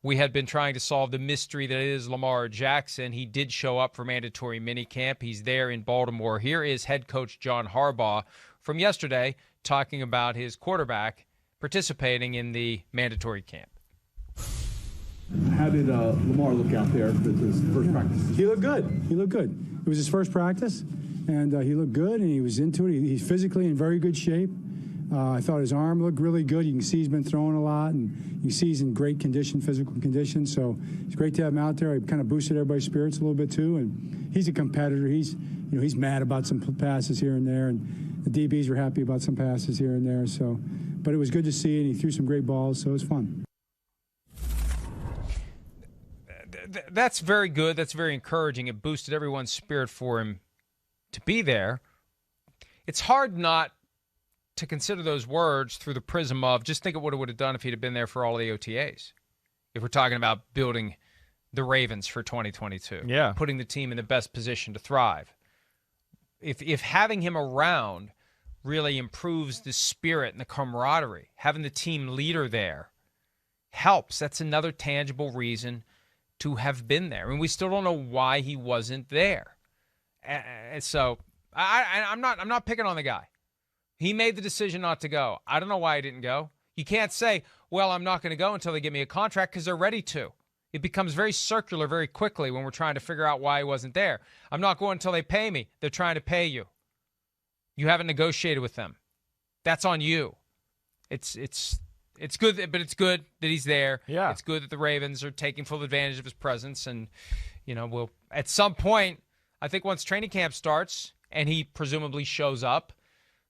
we had been trying to solve the mystery that is Lamar Jackson. He did show up for mandatory minicamp. He's there in Baltimore. Here is head coach John Harbaugh from yesterday talking about his quarterback participating in the mandatory camp. How did Lamar look out there for his first practice? He looked good. It was his first practice, and he looked good, and he was into it. He's physically in very good shape. I thought his arm looked really good. You can see he's been throwing a lot, and you see he's in great condition, physical condition. So it's great to have him out there. He kind of boosted everybody's spirits a little bit too. And he's a competitor. He's mad about some passes here and there, and the DBs were happy about some passes here and there. So, but it was good to see, and he threw some great balls, so it was fun. That's very good. That's very encouraging. It boosted everyone's spirit for him to be there. It's hard not to consider those words through the prism of just think of what it would have done if he'd have been there for all of the OTAs. If we're talking about building the Ravens for 2022, putting the team in the best position to thrive. If having him around really improves the spirit and the camaraderie, having the team leader there helps. That's another tangible reason to have been there. I mean, we still don't know why he wasn't there. And so I'm not picking on the guy. He made the decision not to go. I don't know why he didn't go. You can't say, well, I'm not going to go until they give me a contract, because they're ready to. It becomes very circular very quickly when we're trying to figure out why he wasn't there. I'm not going until they pay me. They're trying to pay you. You haven't negotiated with them. That's on you. It's good, but it's good that he's there. Yeah. It's good that the Ravens are taking full advantage of his presence. And, we'll at some point, I think once training camp starts and he presumably shows up,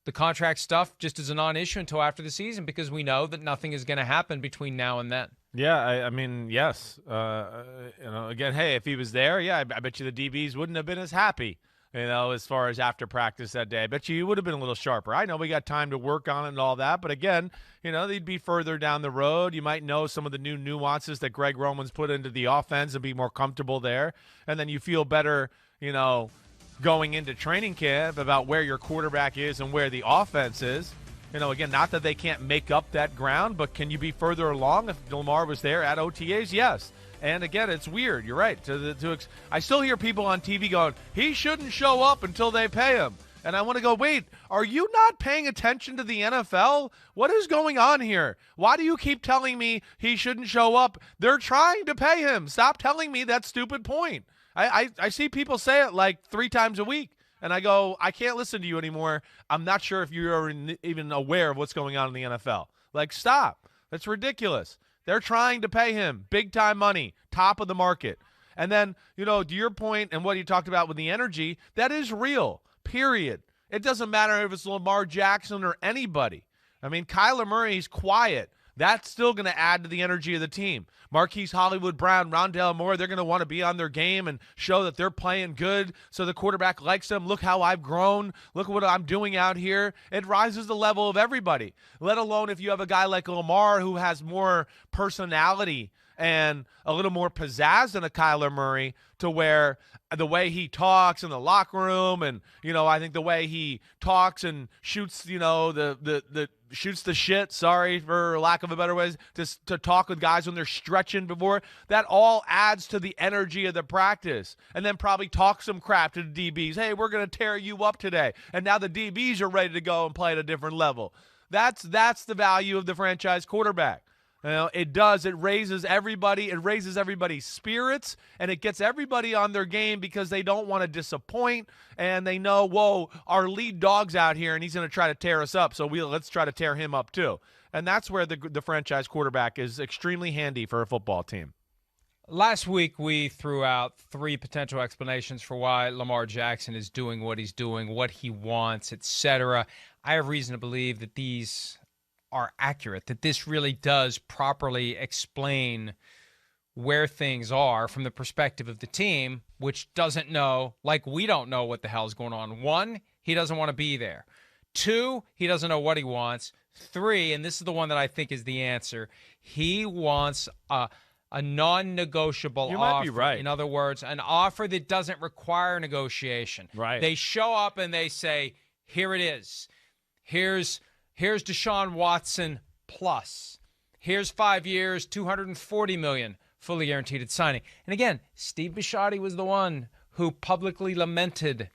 the contract stuff just is a non-issue until after the season, because we know that nothing is going to happen between now and then. Yeah, I mean, yes. Again, hey, if he was there, I bet you the DBs wouldn't have been as happy, as far as after practice that day. I bet you would have been a little sharper. I know we got time to work on it and all that, but again, they'd be further down the road. You might know some of the new nuances that Greg Roman's put into the offense and be more comfortable there. And then you feel better, going into training camp about where your quarterback is and where the offense is. Again, not that they can't make up that ground, but can you be further along if Lamar was there at OTAs? Yes. And again, it's weird. You're right. I still hear people on TV going, he shouldn't show up until they pay him. And I want to go, wait, are you not paying attention to the NFL? What is going on here? Why do you keep telling me he shouldn't show up? They're trying to pay him. Stop telling me that stupid point. I see people say it like 3 times a week, and I go, I can't listen to you anymore. I'm not sure if you're even aware of what's going on in the NFL. Like, stop. That's ridiculous. They're trying to pay him big-time money, top of the market. And then, to your point and what you talked about with the energy, that is real, period. It doesn't matter if it's Lamar Jackson or anybody. I mean, Kyler Murray's quiet. That's still going to add to the energy of the team. Marquise Hollywood Brown, Rondale Moore, they're going to want to be on their game and show that they're playing good so the quarterback likes them. Look how I've grown. Look what I'm doing out here. It rises the level of everybody, let alone if you have a guy like Lamar who has more personality and a little more pizzazz than a Kyler Murray, to where the way he talks in the locker room and, I think the way he talks and shoots, shoots the shit, sorry for lack of a better way, to talk with guys when they're stretching before, that all adds to the energy of the practice. And then probably talk some crap to the DBs. Hey, we're going to tear you up today. And now the DBs are ready to go and play at a different level. That's the value of the franchise quarterback. It does. It raises everybody. It raises everybody's spirits, and it gets everybody on their game because they don't want to disappoint, and they know, whoa, our lead dog's out here, and he's going to try to tear us up, so let's try to tear him up too. And that's where the franchise quarterback is extremely handy for a football team. Last week, we threw out 3 potential explanations for why Lamar Jackson is doing what he's doing, what he wants, etc. I have reason to believe that these are accurate, that this really does properly explain where things are from the perspective of the team, which doesn't know, like we don't know what the hell is going on. 1, he doesn't want to be there. 2, he doesn't know what he wants. 3, and this is the one that I think is the answer, he wants a non-negotiable offer. You might be right. In other words, an offer that doesn't require negotiation. Right. They show up and they say, here it is. Here's Deshaun Watson plus. Here's 5 years, $240 million fully guaranteed at signing. And again, Steve Bisciotti was the one who publicly lamented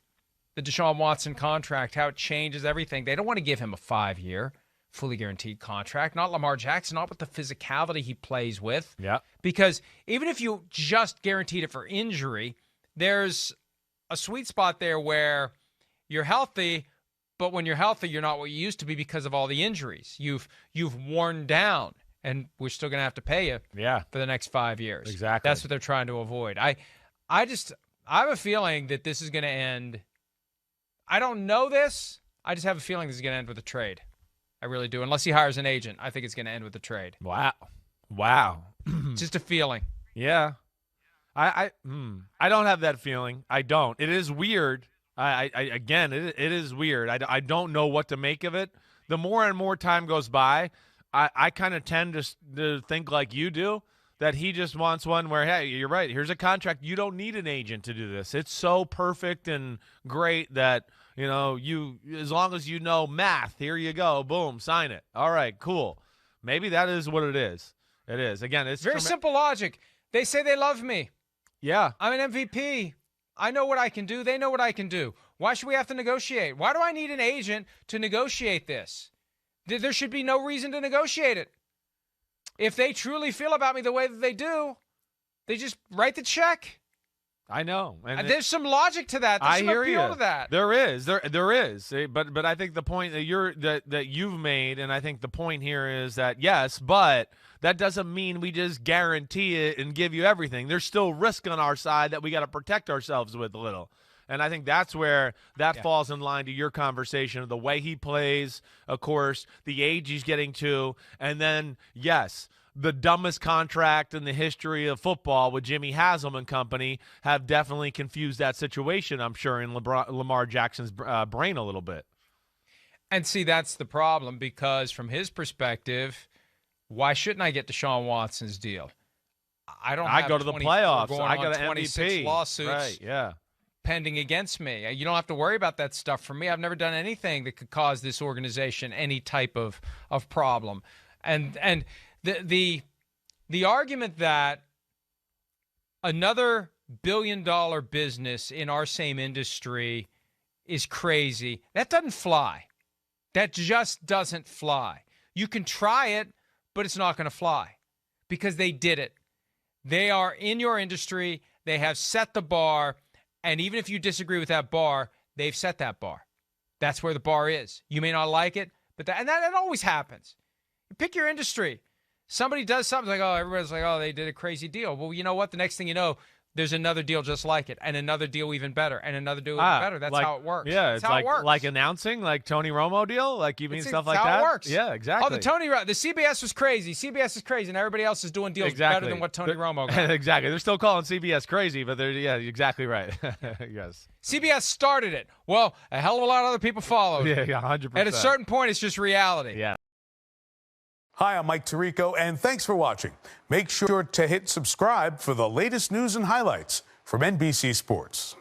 the Deshaun Watson contract, how it changes everything. They don't want to give him a 5-year fully guaranteed contract. Not Lamar Jackson, not with the physicality he plays with. Yeah. Because even if you just guaranteed it for injury, there's a sweet spot there where you're healthy, but when you're healthy, you're not what you used to be because of all the injuries. You've worn down, and we're still going to have to pay you for the next 5 years. Exactly. That's what they're trying to avoid. I have a feeling that this is going to end. I don't know this. I just have a feeling this is going to end with a trade. I really do. Unless he hires an agent, I think it's going to end with a trade. Wow. Just a feeling. Yeah. I don't have that feeling. I don't. It is weird. Again, it is weird. I don't know what to make of it. The more and more time goes by, I kind of tend to think like you do, that he just wants one where, hey, you're right, here's a contract. You don't need an agent to do this. It's so perfect and great that, you, as long as you know math, here you go, boom, sign it. All right, cool. Maybe that is what it is. It is. Again, it's very simple logic. They say they love me. Yeah. I'm an MVP. I know what I can do. They know what I can do. Why should we have to negotiate? Why do I need an agent to negotiate this? There should be no reason to negotiate it. If they truly feel about me the way that they do, they just write the check. I know. And there's some logic to that. There's some appeal to that. There is. There is. But I think the point that you've made, and I think the point here is that, yes, but that doesn't mean we just guarantee it and give you everything. There's still risk on our side that we got to protect ourselves with a little. And I think that's where that falls in line to your conversation of the way he plays, of course, the age he's getting to, and then, yes, the dumbest contract in the history of football with Jimmy Haslam and company have definitely confused that situation, I'm sure, in Lamar Jackson's brain a little bit. And see, that's the problem, because from his perspective, why shouldn't I get Deshaun Watson's deal? I go to the playoffs. I got an 26 MVP. lawsuits Right, yeah. pending against me. You don't have to worry about that stuff for me. I've never done anything that could cause this organization any type of problem. And the argument that another billion-dollar business in our same industry is crazy, that doesn't fly. That just doesn't fly. You can try it, but it's not going to fly because they did it. They are in your industry. They have set the bar. And even if you disagree with that bar, they've set that bar. That's where the bar is. You may not like it, but that always happens. You pick your industry. Somebody does something like, oh, everybody's like, oh, they did a crazy deal. Well, you know what? The next thing you know, there's another deal just like it, and another deal even better, and another deal even better. That's how it works. Yeah, it's how it works. Like announcing, like Tony Romo deal, like you mean stuff like that. That's how it works. Yeah, exactly. Oh, the CBS was crazy. CBS is crazy, and everybody else is doing deals better than what Tony Romo got. Exactly. They're still calling CBS crazy, but they're exactly right. Yes. CBS started it. Well, a hell of a lot of other people followed. Yeah, 100%. At a certain point, it's just reality. Yeah. Hi, I'm Mike Tirico, and thanks for watching. Make sure to hit subscribe for the latest news and highlights from NBC Sports.